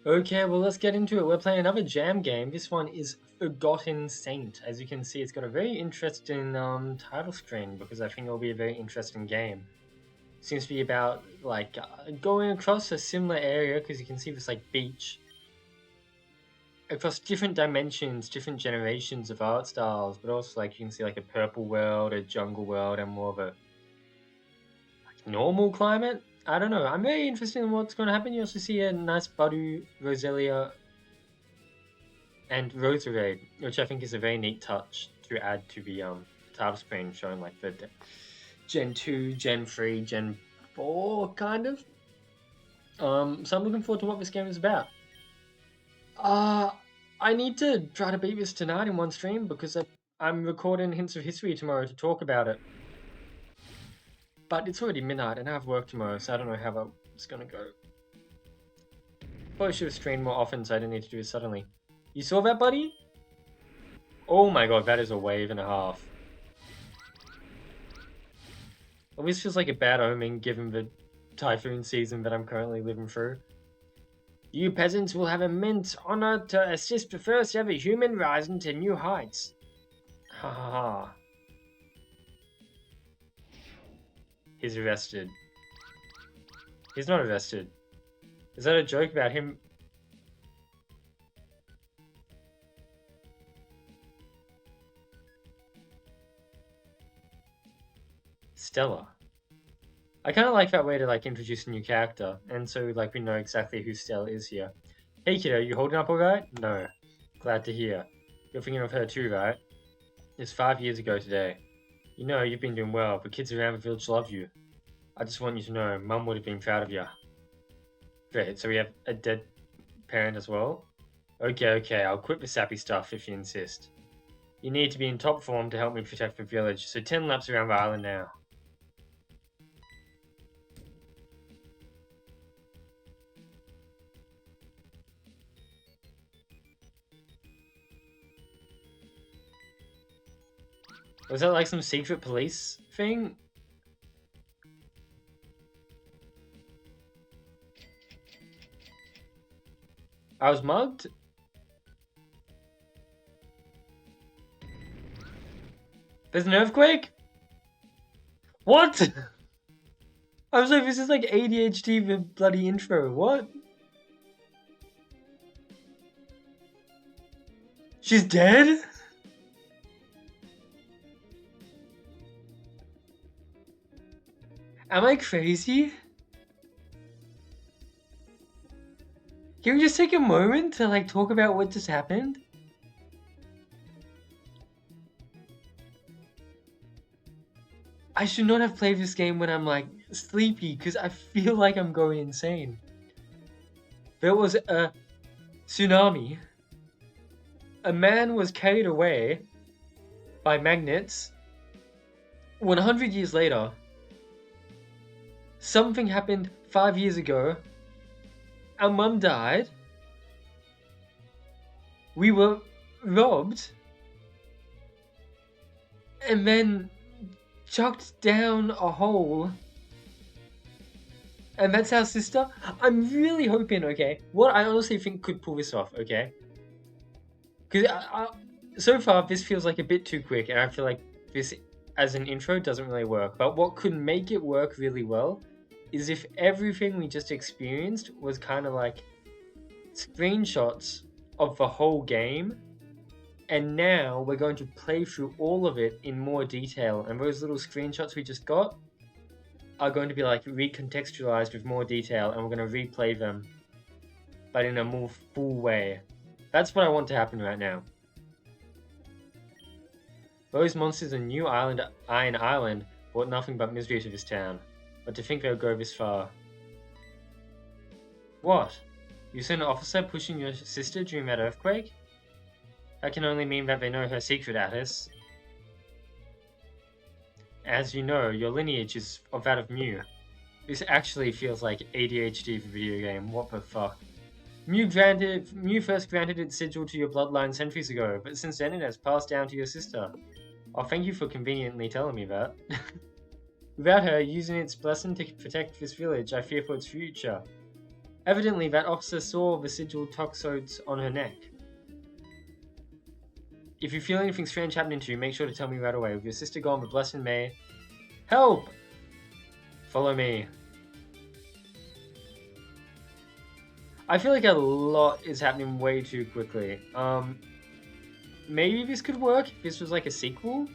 Okay, well let's get into it. We're playing another jam game. This one is Forgotten Saint. As you can see, it's got a very interesting title screen because I think it'll be a very interesting game. Seems to be about like going across a similar area because you can see this like beach across different dimensions, different generations of art styles, but also like you can see like a purple world, a jungle world, and more of a normal climate. I don't know. I'm very interested in what's going to happen. You also see a nice Badu, Roselia, and Roserade, which I think is a very neat touch to add to the title screen, showing like the Gen 2, Gen 3, Gen 4 kind of. So I'm looking forward to what this game is about. Uh, I need to try to beat this tonight in one stream because I'm recording Hints of History tomorrow to talk about it. But it's already midnight and I have work tomorrow, so I don't know how it's gonna go. Probably should have streamed more often so I didn't need to do it suddenly. You saw that, buddy? Oh my god, that is a wave and a half. Well, this feels like a bad omen given the typhoon season that I'm currently living through. You peasants will have immense honor to assist the first ever human rising to new heights. Ha ha ha. He's arrested. He's not arrested. Is that a joke about him? Stella. I kind of like that way to like introduce a new character, and so like we know exactly who Stella is here. Hey kiddo, you holding up alright? No. Glad to hear. You're thinking of her too, right? It's 5 years ago today. You know, you've been doing well. The kids around the village love you. I just want you to know, Mum would have been proud of you. Great, so we have a dead parent as well? Okay, I'll quit the sappy stuff if you insist. You need to be in top form to help me protect the village, so 10 laps around the island now. Was that like some secret police thing? I was mugged? There's an earthquake? What? I was like, this is like ADHD with bloody intro. What? She's dead? Am I crazy? Can we just take a moment to like talk about what just happened? I should not have played this game when I'm like sleepy because I feel like I'm going insane. There was a tsunami. A man was carried away by magnets. 100 years later, something happened 5 years ago. Our mum died. We were robbed. And then chucked down a hole. And that's our sister? I'm really hoping, okay, what I honestly think could pull this off, okay? Because so far, this feels like a bit too quick, and I feel like this, as an intro, doesn't really work. But what could make it work really well is if everything we just experienced was kind of like screenshots of the whole game, and now we're going to play through all of it in more detail, and those little screenshots we just got are going to be like recontextualized with more detail, and we're going to replay them, but in a more full way. That's what I want to happen right now. Those monsters in New Island, Iron Island, brought nothing but misery to this town. But to think they'll go this far. What? You saw an officer pushing your sister during that earthquake? That can only mean that they know her secret, Attis. As you know, your lineage is of that of Mew. This actually feels like ADHD for video game, what the fuck. Mew first granted its sigil to your bloodline centuries ago, but since then it has passed down to your sister. Oh, thank you for conveniently telling me that. Without her using its blessing to protect this village, I fear for its future. Evidently, that officer saw the Sigil toxodes on her neck. If you feel anything strange happening to you, make sure to tell me right away. With your sister gone, the blessed may... Help! Follow me. I feel like a lot is happening way too quickly. Maybe this could work if this was like a sequel?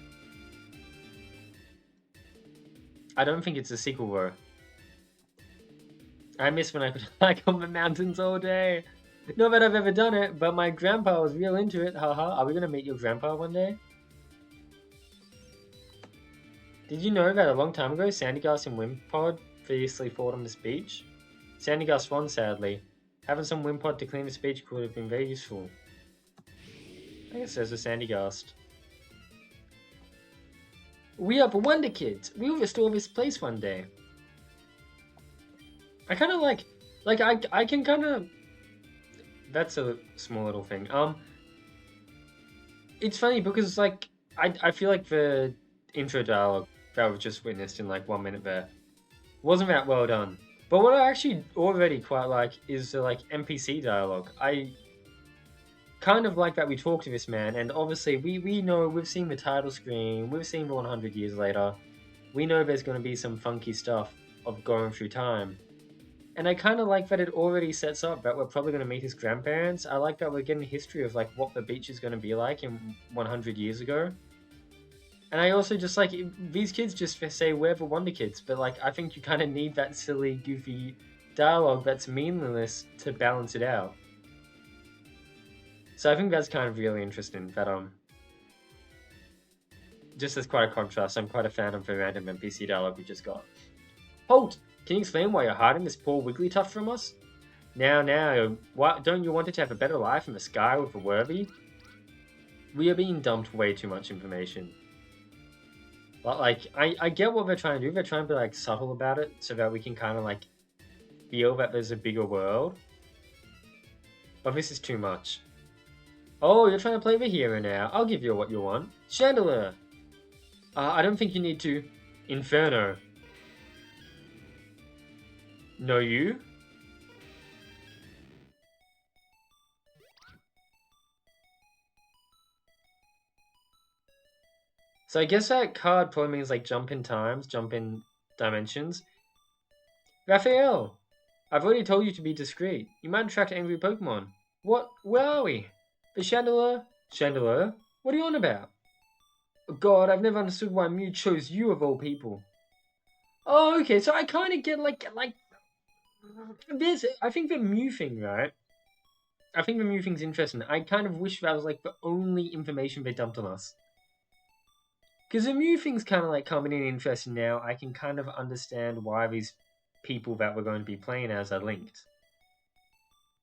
I don't think it's a sequel though. I miss when I could hike on the mountains all day. Not that I've ever done it, but my grandpa was real into it. Haha. Are we gonna meet your grandpa one day? Did you know that a long time ago, Sandygas and Wimpod previously fought on this beach? Sandygas won, sadly. Having some Wimpod to clean this beach could have been very useful. I guess there's a Sandygas. We are the Wonder Kids. We'll restore this place one day. I kind of like I can kind of. That's a small little thing. It's funny because like I feel like the intro dialogue that we've just witnessed in like 1 minute there wasn't that well done. But what I actually already quite like is the like NPC dialogue. I kind of like that we talk to this man, and obviously we know, we've seen the title screen, we've seen the 100 years later. We know there's going to be some funky stuff of going through time. And I kind of like that it already sets up that we're probably going to meet his grandparents. I like that we're getting a history of like what the beach is going to be like in 100 years ago. And I also just like, these kids just say we're the Wonder Kids, but like I think you kind of need that silly, goofy dialogue that's meaningless to balance it out. So I think that's kind of really interesting. That just as quite a contrast, I'm quite a fan of the random NPC dialogue we just got. Halt! Can you explain why you're hiding this poor Wigglytuff from us? Now, why don't you want it to have a better life in the sky with the worthy? We are being dumped way too much information. But like, I get what they're trying to do. They're trying to be like subtle about it so that we can kind of like feel that there's a bigger world. But this is too much. Oh, you're trying to play the hero now. I'll give you what you want. Chandelier! I don't think you need to... Inferno. No, you? So I guess that card probably means like jump in times, jump in dimensions. Raphael! I've already told you to be discreet. You might attract angry Pokemon. What? Where are we? The Chandelier? Chandelier? What are you on about? Oh God, I've never understood why Mew chose you of all people. Oh, okay, so I kind of get like this. I think the Mew thing, right? I think the Mew thing's interesting. I kind of wish that was like the only information they dumped on us. Because the Mew thing's kind of like coming in interesting now. I can kind of understand why these people that we're going to be playing as are linked.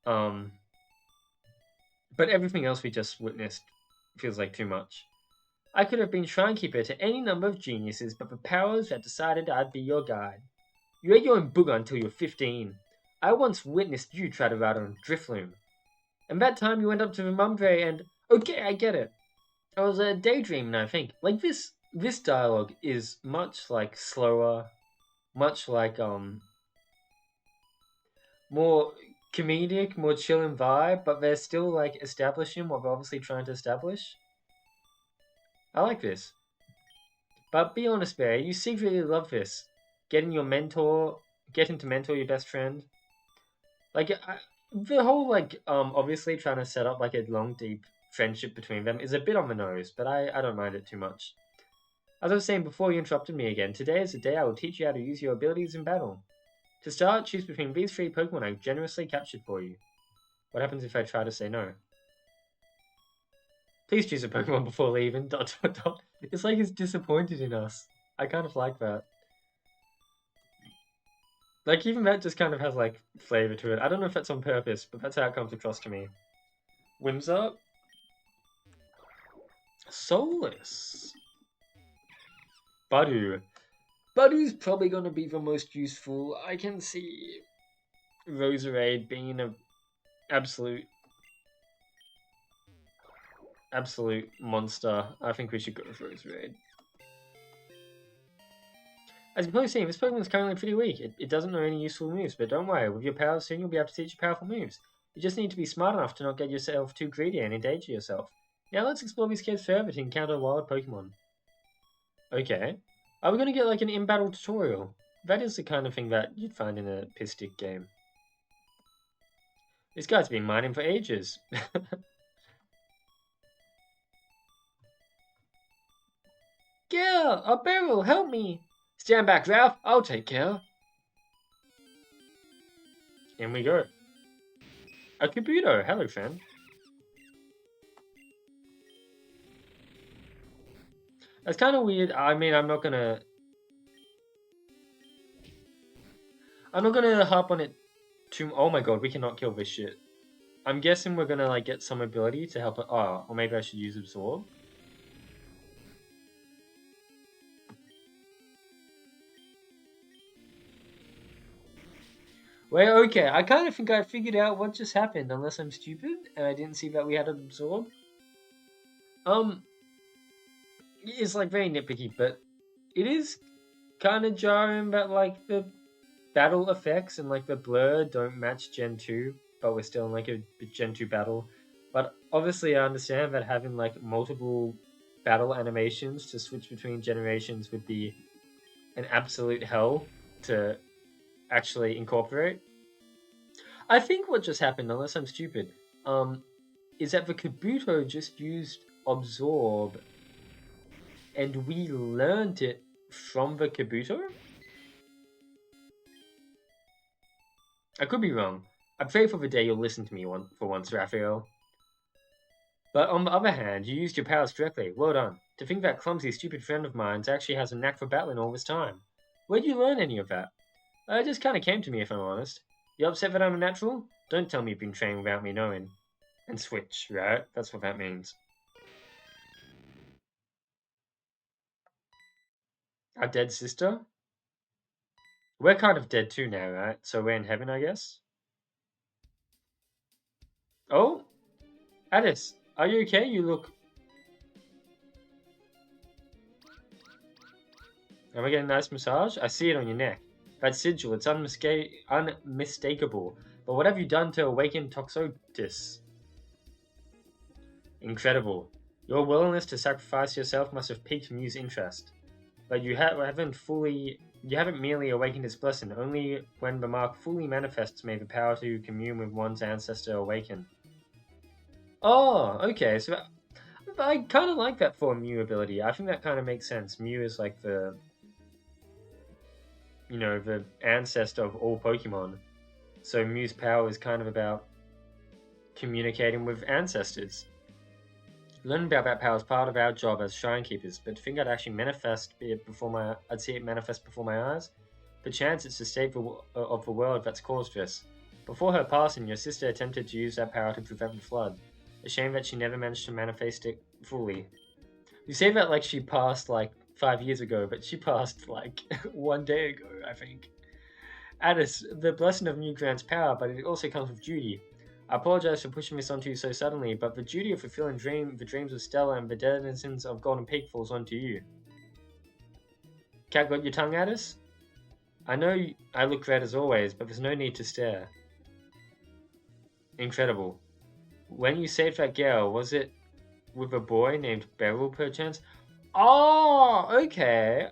But everything else we just witnessed feels like too much. I could have been Shrinekeeper to any number of geniuses, but the powers that decided I'd be your guide. You ate your own booger until you were 15. I once witnessed you try to ride on a Drifloon. And that time you went up to the Mumbre and... Okay, I get it. I was daydreaming, I think. Like, this dialogue is much, like, slower. Much like, more comedic, more chilling vibe, but they're still, like, establishing what they're obviously trying to establish. I like this. But be honest, Bear, you secretly love this. Getting to mentor your best friend. Like, the whole, like, obviously trying to set up, like, a long, deep friendship between them is a bit on the nose, but I don't mind it too much. As I was saying before you interrupted me again, today is the day I will teach you how to use your abilities in battle. To start, choose between these 3 Pokemon I generously captured for you. What happens if I try to say no? Please choose a Pokemon before leaving, ... It's like he's disappointed in us. I kind of like that. Like, even that just kind of has, like, flavor to it. I don't know if that's on purpose, but that's how it comes across to me. Whimsar? Soulless. Budu. Budu's probably going to be the most useful. I can see Roserade being an absolute monster. I think we should go with Roserade. As you've probably seen, this Pokemon's currently pretty weak. It doesn't know any useful moves, but don't worry, with your powers soon you'll be able to teach it powerful moves. You just need to be smart enough to not get yourself too greedy and endanger yourself. Now let's explore these caves further to encounter wild Pokemon. Okay. Are we going to get like an in-battle tutorial? That is the kind of thing that you'd find in a Pistic game. This guy's been mining for ages. Girl, a barrel, help me! Stand back, Ralph, I'll take care. In we go. A Kabuto, hello friend. That's kind of weird. I mean, I'm not gonna harp on it too. Oh my god, we cannot kill this shit. I'm guessing we're gonna like get some ability to help it. Oh, or maybe I should use Absorb. Wait, okay. I kind of think I figured out what just happened, unless I'm stupid and I didn't see that we had an Absorb. It's like very nitpicky, but it is kind of jarring that like the battle effects and like the blur don't match Gen 2, but we're still in like a Gen 2 battle. But obviously I understand that having like multiple battle animations to switch between generations would be an absolute hell to actually incorporate. I think what just happened, unless I'm stupid, is that the Kabuto just used Absorb and we learned it from the Kabuto? I could be wrong. I pray for the day you'll listen to me for once, Raphael. But on the other hand, you used your powers directly. Well done. To think that clumsy, stupid friend of mine actually has a knack for battling all this time. Where'd you learn any of that? It just kind of came to me, if I'm honest. You upset that I'm a natural? Don't tell me you've been trained without me knowing. And switch, right? That's what that means. Our dead sister? We're kind of dead too now, right? So we're in heaven, I guess? Oh? Addis, are you okay? You look... Am I getting a nice massage? I see it on your neck. That sigil, it's unmistakable. But what have you done to awaken Toxotis? Incredible. Your willingness to sacrifice yourself must have piqued Mew's interest. But you haven't merely awakened its blessing. Only when the mark fully manifests may the power to commune with one's ancestor awaken. Oh, okay. So I kind of like that for Mew ability. I think that kind of makes sense. Mew is like the ancestor of all Pokemon. So Mew's power is kind of about communicating with ancestors. Learning about that power is part of our job as Shrine Keepers, but to think I'd actually I'd see it manifest before my eyes? Perchance it's the state of the world that's caused this. Before her passing, your sister attempted to use that power to prevent the flood. A shame that she never managed to manifest it fully. You say that like she passed like 5 years ago, but she passed like 1 day ago, I think. Addis, the blessing of Mew grants power, but it also comes with duty. I apologize for pushing this onto you so suddenly, but the duty of fulfilling the dreams of Stella and the denizens of Golden Peak falls onto you. Cat got your tongue, Addis? I know I look red as always, but there's no need to stare. Incredible. When you saved that girl, was it with a boy named Beryl, perchance? Oh, okay.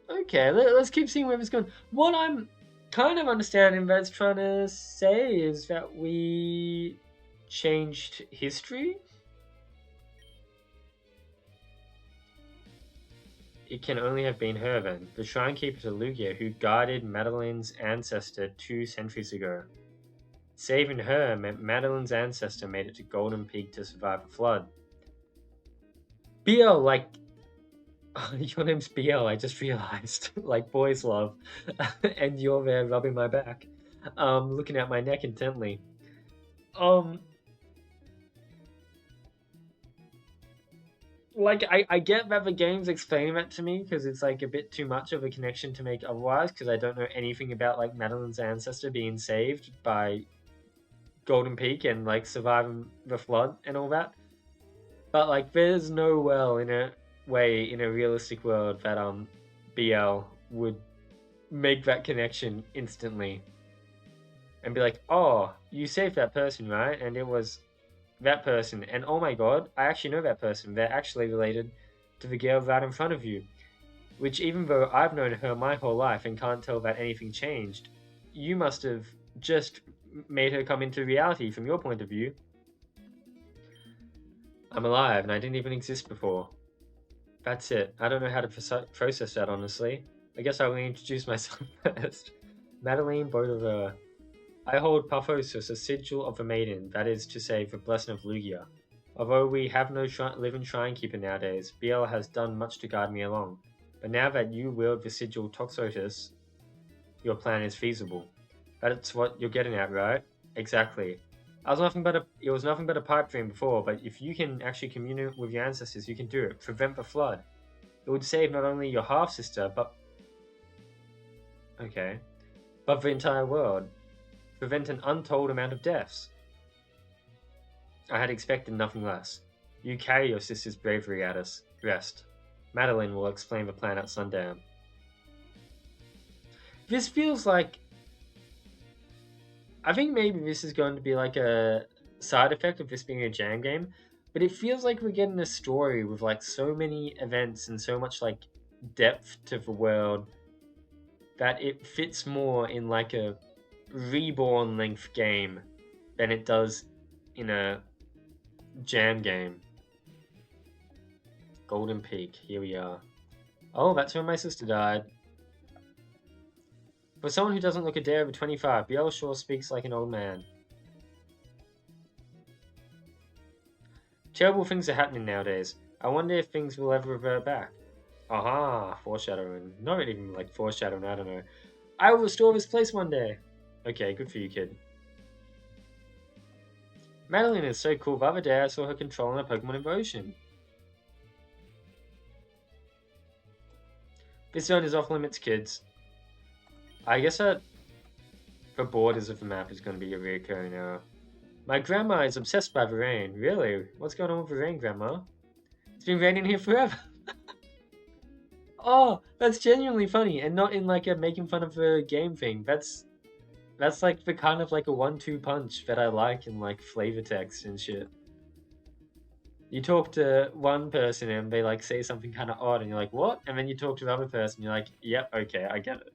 Okay, let's keep seeing where this is going. What I'm kind of understanding that's trying to say is that we changed history. It can only have been her then, the Shrine Keeper to Lugia, who guided Madeline's ancestor 2 centuries ago. Saving her meant Madeline's ancestor made it to Golden Peak to survive the flood. BL, like... your name's BL, I just realized. Like boys love. And you're there rubbing my back. Looking at my neck intently. Like, I get that the game's explaining that to me, because it's like a bit too much of a connection to make otherwise, because I don't know anything about like Madeline's ancestor being saved by Golden Peak and like surviving the flood and all that. But like, there's no way in a realistic world that BL would make that connection instantly and be like, oh, you saved that person, right? And it was that person, and oh my god, I actually know that person. They're actually related to the girl right in front of you. Which, even though I've known her my whole life and can't tell that anything changed, you must have just made her come into reality from your point of view. I'm alive and I didn't even exist before. That's it. I don't know how to process that, honestly. I guess I will introduce myself first. Madeline Baudelaire. I hold Parphosus, a sigil of a maiden, that is to say, the blessing of Lugia. Although we have no living shrine keeper nowadays, BL has done much to guide me along. But now that you wield the sigil Toxotus, your plan is feasible. That's what you're getting at, right? Exactly. It was nothing but a pipe dream before, but if you can actually communicate with your ancestors, you can do it. Prevent the flood. It would save not only your half-sister, but the entire world. Prevent an untold amount of deaths. I had expected nothing less. You carry your sister's bravery at us. Rest. Madeline will explain the plan at sundown. This feels like... I think maybe this is going to be like a side effect of this being a jam game, but it feels like we're getting a story with like so many events and so much like depth to the world that it fits more in like a Reborn length game than it does in a jam game. Golden Peak, here we are. Oh, that's where my sister died. For someone who doesn't look a day over 25, BL sure speaks like an old man. Terrible things are happening nowadays. I wonder if things will ever revert back. Aha, foreshadowing. Not even like foreshadowing, I don't know. I will restore this place one day. Okay, good for you, kid. Madeline is so cool. The other day I saw her controlling a Pokemon Evolution. This zone is off limits, kids. I guess that the borders of the map is going to be a recurring error. My grandma is obsessed by the rain. Really? What's going on with the rain, Grandma? It's been raining here forever. Oh, that's genuinely funny, and not in like a making fun of the game thing. That's like the kind of like a 1-2 punch that I like in like flavor text and shit. You talk to one person and they like say something kind of odd and you're like, what? And then you talk to the other person and you're like, yep, okay, I get it.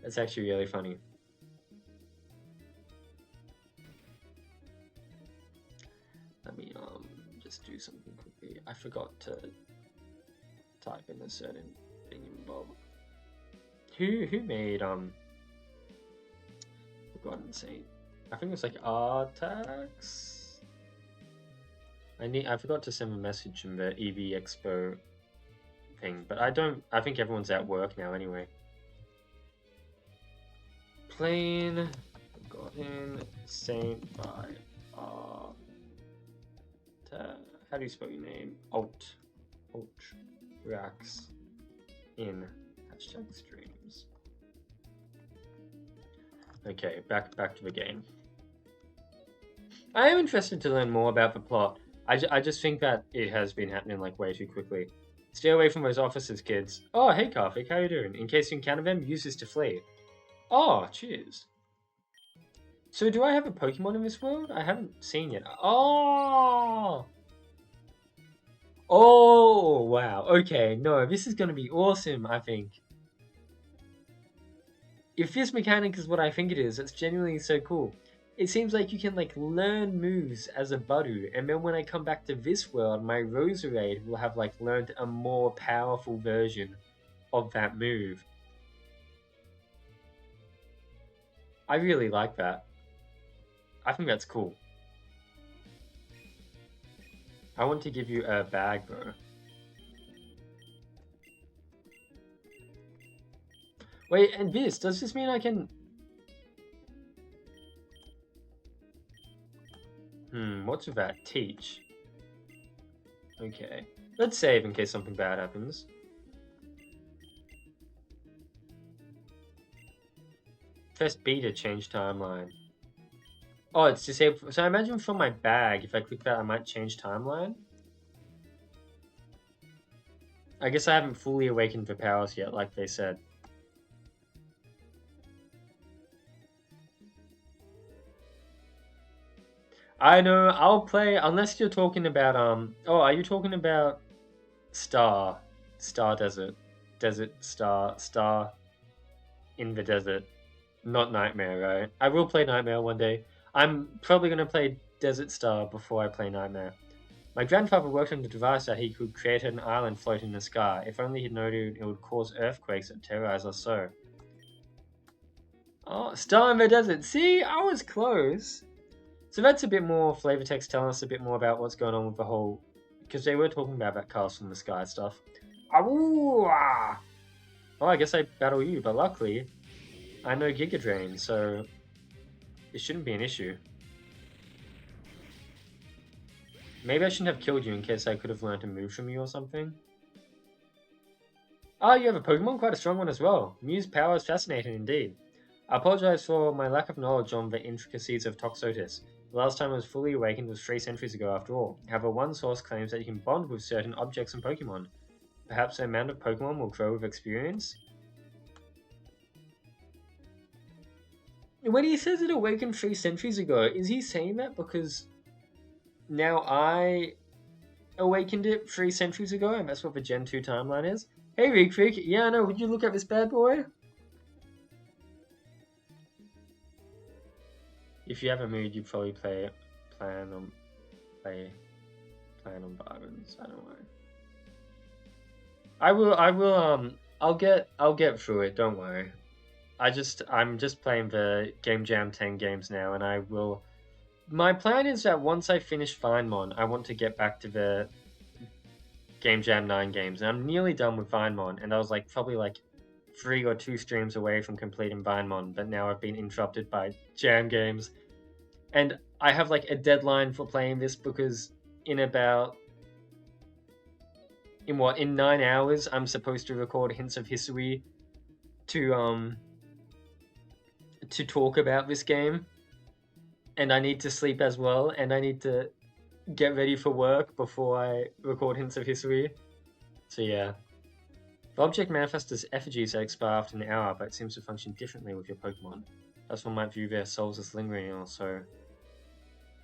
That's actually really funny. Let me just do something quickly. I forgot to type in a certain thing in Bob. Who made Forgotten Saint? I think it's like Artax. I forgot to send a message in the EV Expo thing, but I think everyone's at work now anyway. Plain Forgotten Saint by how do you spell your name? Alt Rax in #streams. Okay, back to the game. I am interested to learn more about the plot. I just think that it has been happening like way too quickly. Stay away from those officers, kids. Oh, hey Karthik, how you doing? In case you encounter them, use this to flee. Oh, cheers. So do I have a Pokemon in this world? I haven't seen yet. Oh! Oh, wow. Okay, no, this is going to be awesome, I think. If this mechanic is what I think it is, it's genuinely so cool. It seems like you can like learn moves as a Budu, and then when I come back to this world, my Roserade will have like learned a more powerful version of that move. I really like that. I think that's cool. I want to give you a bag, bro. Wait, and this, does this mean I can... what's with that? Teach. Okay. Let's save in case something bad happens. Press B to change timeline. Oh, it's disabled. So I imagine from my bag, if I click that, I might change timeline. I guess I haven't fully awakened the powers yet, like they said. I know, I'll play, unless you're talking about, oh, are you talking about Star Desert? Desert Star in the desert. Not Nightmare, right? I will play Nightmare one day. I'm probably going to play Desert Star before I play Nightmare. My grandfather worked on the device that he could create an island floating in the sky. If only he'd known it would cause earthquakes that terrorize us so. Oh, Star in the Desert. See, I was close. So that's a bit more flavor text telling us a bit more about what's going on with the whole... Because they were talking about that castle in the sky stuff. Oh, I guess I battle you, but luckily I know Giga Drain, so it shouldn't be an issue. Maybe I shouldn't have killed you in case I could have learned to move from you or something. Ah, you have a Pokemon? Quite a strong one as well. Mew's power is fascinating indeed. I apologize for my lack of knowledge on the intricacies of Toxotis. The last time I was fully awakened was 3 centuries ago after all. However, one source claims that you can bond with certain objects and Pokemon. Perhaps the amount of Pokemon will grow with experience? When he says it awakened 3 centuries ago, is he saying that because now I awakened it 3 centuries ago and that's what the Gen 2 timeline is? Hey Rick Freak, yeah I know, would you look at this bad boy? If you have a mood, you probably plan on Byron's. I don't know. I'll get through it. Don't worry. I'm just playing the Game Jam 10 games now, and I will. My plan is that once I finish Vinemon, I want to get back to the Game Jam 9 games, and I'm nearly done with Vinemon, and I was probably 3 or 2 streams away from completing Vinemon, but now I've been interrupted by Jam games. And I have a deadline for playing this because in 9 hours I'm supposed to record Hints of History to talk about this game. And I need to sleep as well, and I need to get ready for work before I record Hints of History. So yeah. The object manifests as effigies that expire after an hour, but it seems to function differently with your Pokemon. That's one might view their souls as lingering also.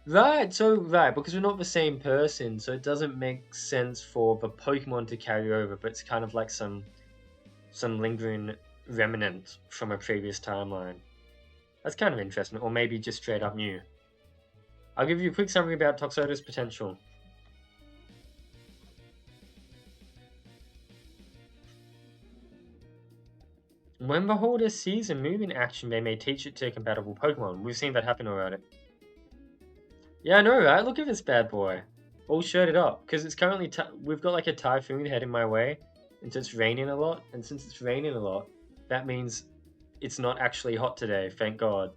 Right, because we're not the same person, so it doesn't make sense for the Pokemon to carry over, but it's kind of like some lingering remnant from a previous timeline. That's kind of interesting, or maybe just straight up new. I'll give you a quick summary about Toxotis' potential. When the Holder sees a move in action, they may teach it to a compatible Pokemon. We've seen that happen already. Yeah, I know, right? Look at this bad boy. All shirted up. Because it's currently... we've got a typhoon heading my way. And so it's raining a lot. And since it's raining a lot, that means it's not actually hot today, thank God.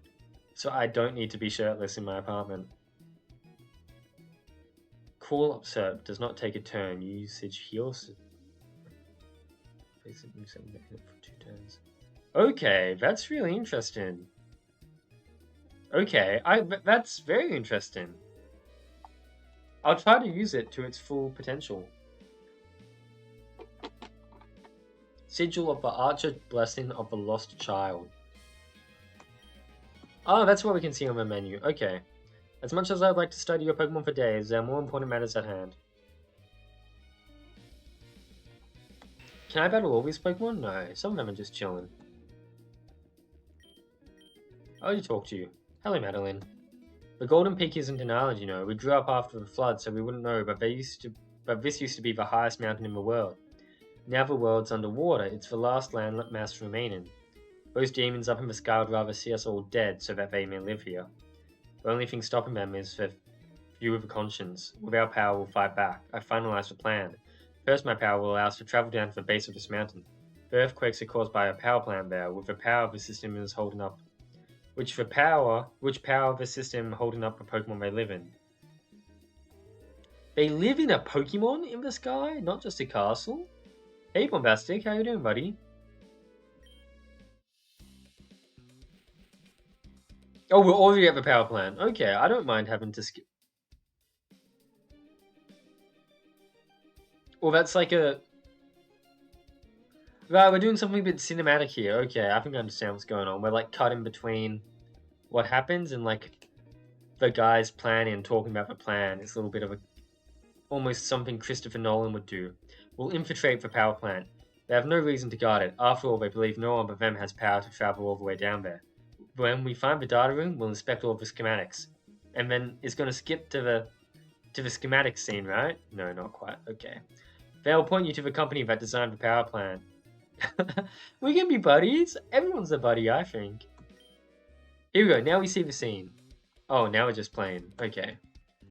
So I don't need to be shirtless in my apartment. Call up Serp does not take a turn. Usage heals. For 2 turns. Okay, that's really interesting. Okay, that's very interesting. I'll try to use it to its full potential. Sigil of the Archer, Blessing of the Lost Child. Oh, that's what we can see on the menu. Okay. As much as I'd like to study your Pokemon for days, there are more important matters at hand. Can I battle all these Pokemon? No, some of them are just chilling. I'll already talk to you. Hello, Madeline. The Golden Peak isn't an island, you know. We grew up after the flood, so we wouldn't know, but this used to be the highest mountain in the world. Now the world's underwater. It's the last land mass remaining. Those demons up in the sky would rather see us all dead so that they may live here. The only thing stopping them is the view of a conscience. With our power, we'll fight back. I finalized the plan. First, my power will allow us to travel down to the base of this mountain. The earthquakes are caused by a power plant there, with the power of the system is holding up. Which power of the system holding up the Pokemon they live in? They live in a Pokemon in the sky, not just a castle? Hey Bombastic, how you doing, buddy? Oh, we'll already have a power plant. Okay, I don't mind having to skip. Well, that's like a... Right, we're doing something a bit cinematic here. Okay, I think I understand what's going on. We're like cut in between what happens and like the guys planning and talking about the plan. It's a little bit of a... almost something Christopher Nolan would do. We'll infiltrate the power plant. They have no reason to guard it. After all, they believe no one but them has power to travel all the way down there. When we find the data room, we'll inspect all of the schematics. And then it's going to skip to the schematic scene, right? No, not quite. Okay. They'll point you to the company that designed the power plant. We can be buddies. Everyone's a buddy, I think. Here we go. Now we see the scene. Oh, now we're just playing. Okay.